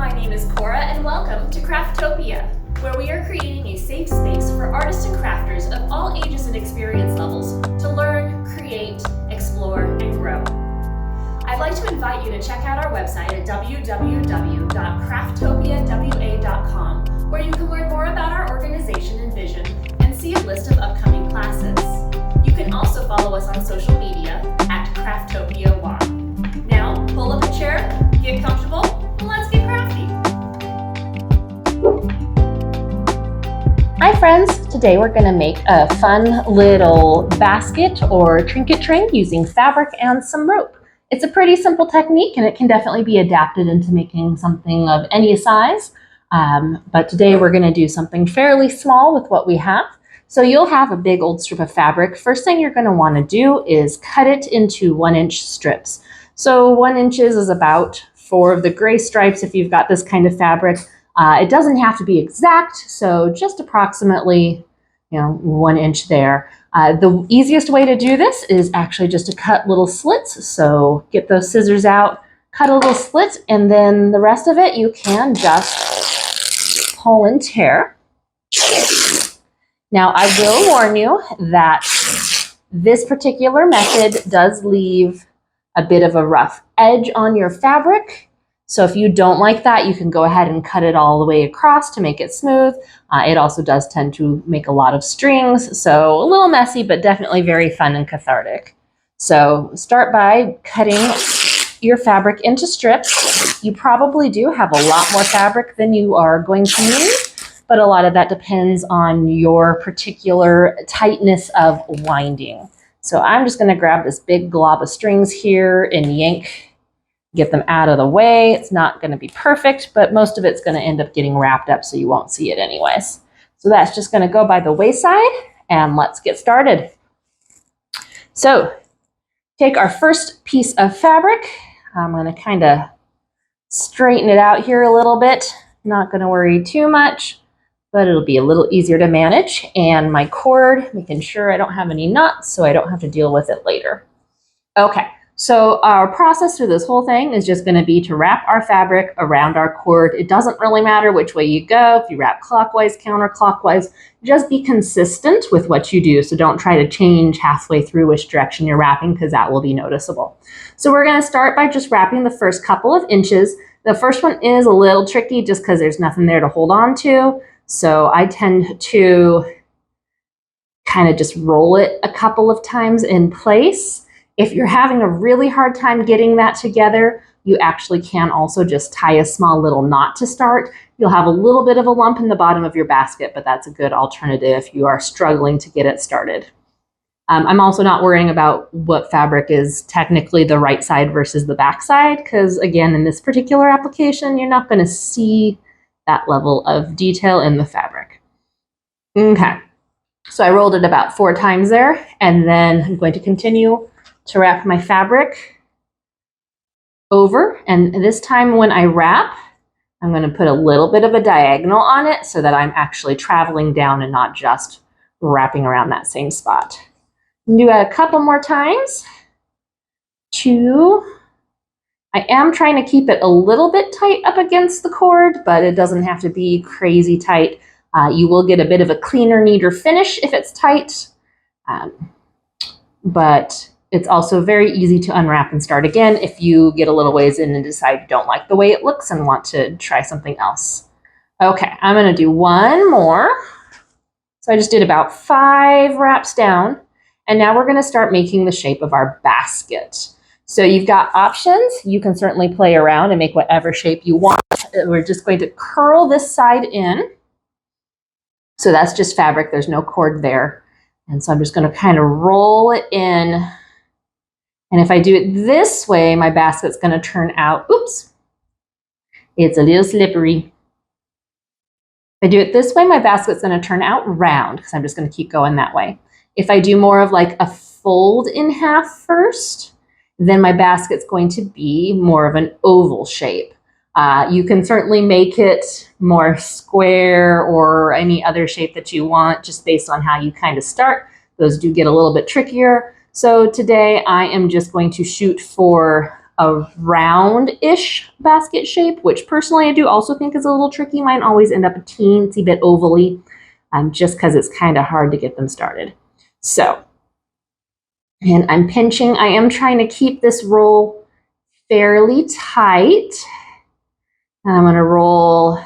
My name is Cora and welcome to Craftopia, where we are creating a safe space for artists and crafters of all ages and experience levels to learn, create, explore, and grow. I'd like to invite you to check out our website at www.crafttopiawa.com, where you can learn more about our organization and vision and see a list of upcoming classes. You can also follow us on social media at CrafttopiaWA. Now, pull up a chair, get comfortable, and let's get crafty. Hi friends, today we're going to make a fun little basket or trinket tray using fabric and some rope. It's a pretty simple technique and it can definitely be adapted into making something of any size. But today we're going to do something fairly small with what we have. So you'll have a big old strip of fabric. First thing you're going to want to do is cut it into 1-inch strips. So 1 inch is about 4 of the gray stripes if you've got this kind of fabric. It doesn't have to be exact, so just approximately 1 inch there. The easiest way to do this is actually just to cut little slits. So get those scissors out, cut a little slit, and then the rest of it you can just pull and tear. Now I will warn you that this particular method does leave a bit of a rough edge on your fabric. So if you don't like that, you can go ahead and cut it all the way across to make it smooth. It also does tend to make a lot of strings, so a little messy, but definitely very fun and cathartic. So start by cutting your fabric into strips. You probably do have a lot more fabric than you are going to need, but a lot of that depends on your particular tightness of winding. So I'm just going to grab this big glob of strings here and yank, get them out of the way. It's not going to be perfect, but most of it's going to end up getting wrapped up so you won't see it anyways. So that's just going to go by the wayside and let's get started. So take our first piece of fabric. I'm going to kind of straighten it out here a little bit. Not going to worry too much, but it'll be a little easier to manage. And my cord, making sure I don't have any knots so I don't have to deal with it later. Okay. So our process through this whole thing is just going to be to wrap our fabric around our cord. It doesn't really matter which way you go. If you wrap clockwise, counterclockwise, just be consistent with what you do. So don't try to change halfway through which direction you're wrapping because that will be noticeable. So we're going to start by just wrapping the first couple of inches. The first one is a little tricky just because there's nothing there to hold on to. So I tend to kind of just roll it a couple of times in place. If you're having a really hard time getting that together, you actually can also just tie a small little knot to start. You'll have a little bit of a lump in the bottom of your basket, but that's a good alternative if you are struggling to get it started. I'm also not worrying about what fabric is technically the right side versus the back side, because again, in this particular application, you're not going to see that level of detail in the fabric. Okay, so I rolled it about 4 times there, and then I'm going to continue to wrap my fabric over, and this time when I wrap, I'm going to put a little bit of a diagonal on it so that I'm actually traveling down and not just wrapping around that same spot. Do that a couple more times. 2. I am trying to keep it a little bit tight up against the cord, but it doesn't have to be crazy tight. You will get a bit of a cleaner, neater finish if it's tight, but it's also very easy to unwrap and start again if you get a little ways in and decide you don't like the way it looks and want to try something else. Okay, I'm going to do one more. So I just did about 5 wraps down, and now we're going to start making the shape of our basket. So you've got options. You can certainly play around and make whatever shape you want. We're just going to curl this side in. So that's just fabric. There's no cord there. And so I'm just going to kind of roll it in. And if I do it this way, my basket's going to turn out, oops, it's a little slippery. If I do it this way, my basket's going to turn out round because I'm just going to keep going that way. If I do more of like a fold in half first, then my basket's going to be more of an oval shape. You can certainly make it more square or any other shape that you want just based on how you kind of start. Those do get a little bit trickier. So today I am just going to shoot for a round-ish basket shape, which personally I do also think is a little tricky. Mine always end up a teensy bit ovally, just because it's kind of hard to get them started. So, and I'm pinching. I am trying to keep this roll fairly tight. And I'm going to roll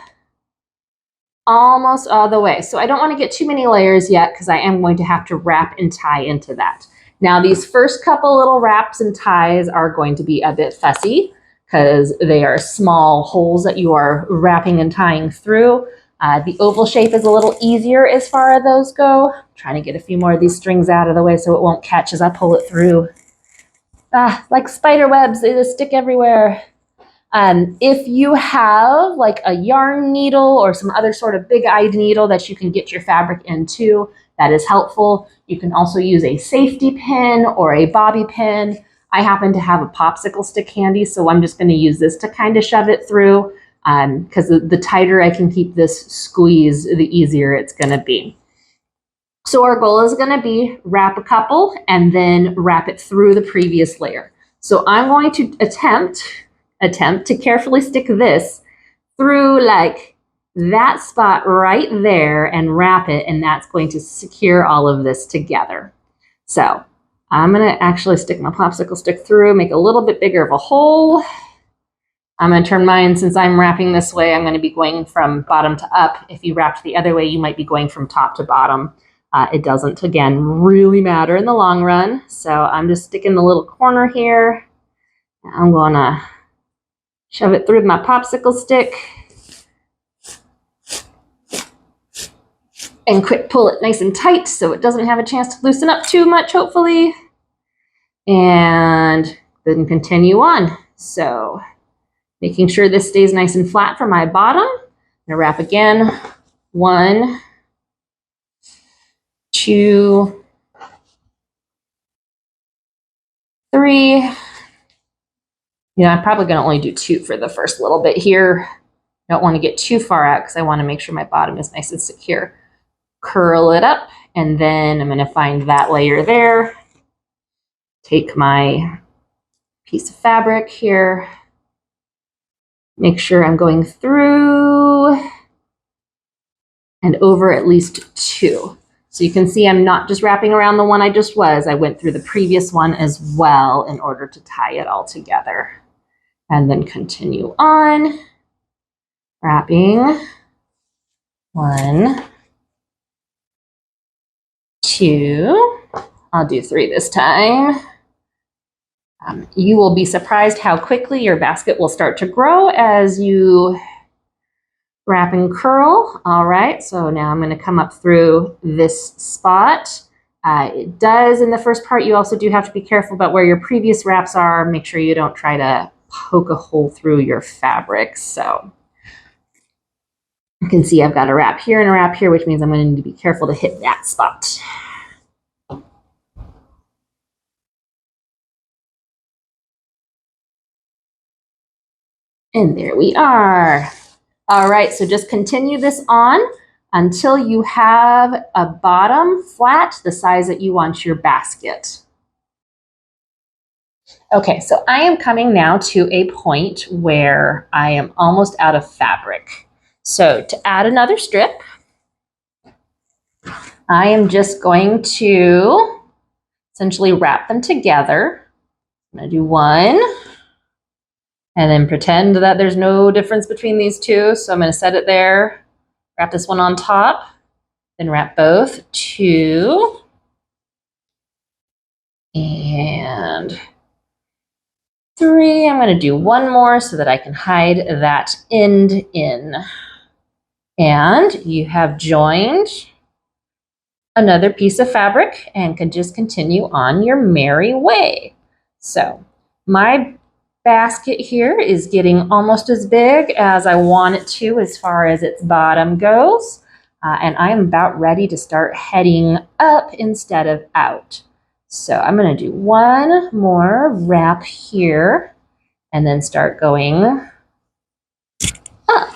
almost all the way. So I don't want to get too many layers yet because I am going to have to wrap and tie into that. Now these first couple little wraps and ties are going to be a bit fussy because they are small holes that you are wrapping and tying through. The oval shape is a little easier as far as those go. I'm trying to get a few more of these strings out of the way so it won't catch as I pull it through. Like spider webs, they just stick everywhere. If you have like a yarn needle or some other sort of big-eyed needle that you can get your fabric into, that is helpful. You can also use a safety pin or a bobby pin. I happen to have a popsicle stick handy, so I'm just going to use this to kind of shove it through because the tighter I can keep this squeeze, the easier it's going to be. So our goal is going to be wrap a couple and then wrap it through the previous layer. So I'm going to attempt to carefully stick this through like that spot right there and wrap it, and that's going to secure all of this together. So I'm going to actually stick my popsicle stick through, make a little bit bigger of a hole. I'm going to turn mine, since I'm wrapping this way, I'm going to be going from bottom to up. If you wrapped the other way, you might be going from top to bottom. It doesn't, again, really matter in the long run. So I'm just sticking the little corner here. I'm going to shove it through my popsicle stick and quick pull it nice and tight so it doesn't have a chance to loosen up too much, hopefully. And then continue on. So making sure this stays nice and flat for my bottom. I'm gonna wrap again. 1, 2, 3. I'm probably going to only do 2 for the first little bit here. Don't want to get too far out because I want to make sure my bottom is nice and secure. Curl it up, and then I'm going to find that layer there. Take my piece of fabric here. Make sure I'm going through and over at least 2. So you can see I'm not just wrapping around the one I just was. I went through the previous one as well in order to tie it all together. And then continue on, wrapping. 1, 2, I'll do 3 this time. You will be surprised how quickly your basket will start to grow as you wrap and curl. All right, so now I'm going to come up through this spot. It does, in the first part, you also do have to be careful about where your previous wraps are. Make sure you don't try to poke a hole through your fabric. So you can see I've got a wrap here and a wrap here, which means I'm going to need to be careful to hit that spot. And there we are. All right, so just continue this on until you have a bottom flat the size that you want your basket. Okay, so I am coming now to a point where I am almost out of fabric. So to add another strip, I am just going to essentially wrap them together. I'm going to do 1. And then pretend that there's no difference between these two. So I'm going to set it there, wrap this one on top, then wrap both. 2. And 3. I'm going to do 1 more so that I can hide that end in. And you have joined another piece of fabric and can just continue on your merry way. So my basket here is getting almost as big as I want it to as far as its bottom goes. And I am about ready to start heading up instead of out. So I'm going to do 1 more wrap here and then start going up.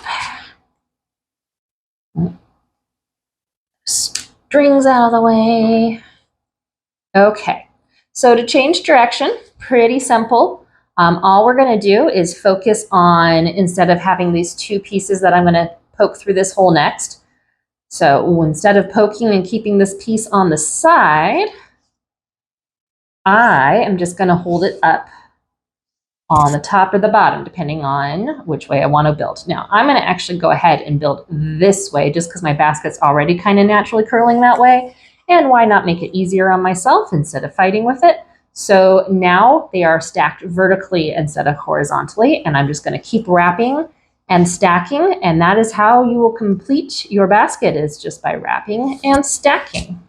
Strings out of the way. Okay, so to change direction, pretty simple. All we're going to do is focus on, instead of having these two pieces that I'm going to poke through this hole next. So instead of poking and keeping this piece on the side, I am just going to hold it up on the top or the bottom, depending on which way I want to build. Now, I'm going to actually go ahead and build this way just because my basket's already kind of naturally curling that way. And why not make it easier on myself instead of fighting with it? So now they are stacked vertically instead of horizontally, and I'm just going to keep wrapping and stacking, and that is how you will complete your basket, is just by wrapping and stacking.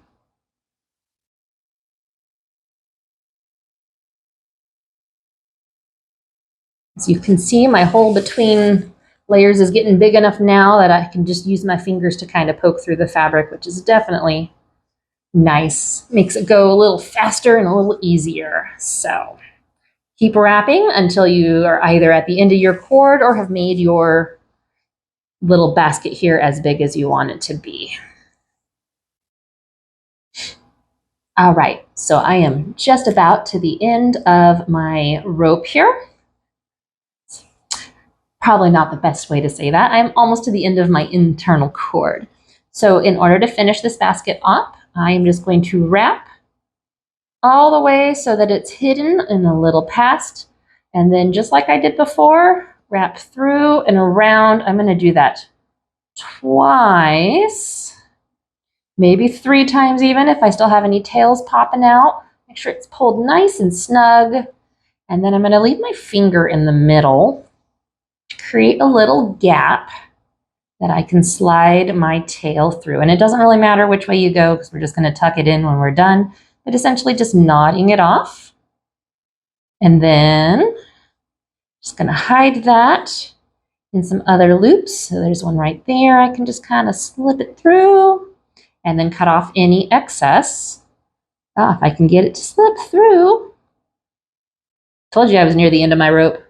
As you can see, my hole between layers is getting big enough now that I can just use my fingers to kind of poke through the fabric, which is definitely nice. Makes it go a little faster and a little easier. So keep wrapping until you are either at the end of your cord or have made your little basket here as big as you want it to be. All right, so I am just about to the end of my rope here. Probably not the best way to say that. I'm almost to the end of my internal cord. So in order to finish this basket up, I am just going to wrap all the way so that it's hidden and a little past. And then just like I did before, wrap through and around. I'm going to do that twice, maybe 3 times even if I still have any tails popping out. Make sure it's pulled nice and snug. And then I'm going to leave my finger in the middle to create a little gap that I can slide my tail through. And it doesn't really matter which way you go because we're just going to tuck it in when we're done, but essentially just knotting it off. And then just going to hide that in some other loops. So there's one right there. I can just kind of slip it through and then cut off any excess. If I can get it to slip through. Told you I was near the end of my rope.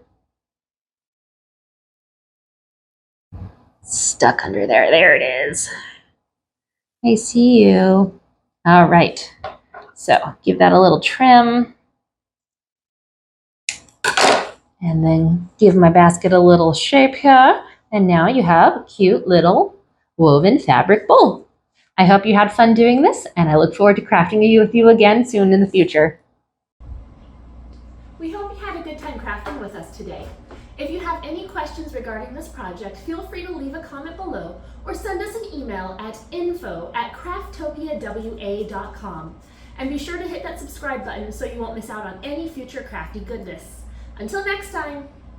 Stuck under there. There it is. I see you. All right. So give that a little trim. And then give my basket a little shape here. And now you have a cute little woven fabric bowl. I hope you had fun doing this, and I look forward to crafting it with you again soon in the future. We hope you had a good time crafting with us today. If you have any questions regarding this project, feel free to leave a comment below or send us an email at info@crafttopiawa.com. And be sure to hit that subscribe button so you won't miss out on any future crafty goodness. Until next time!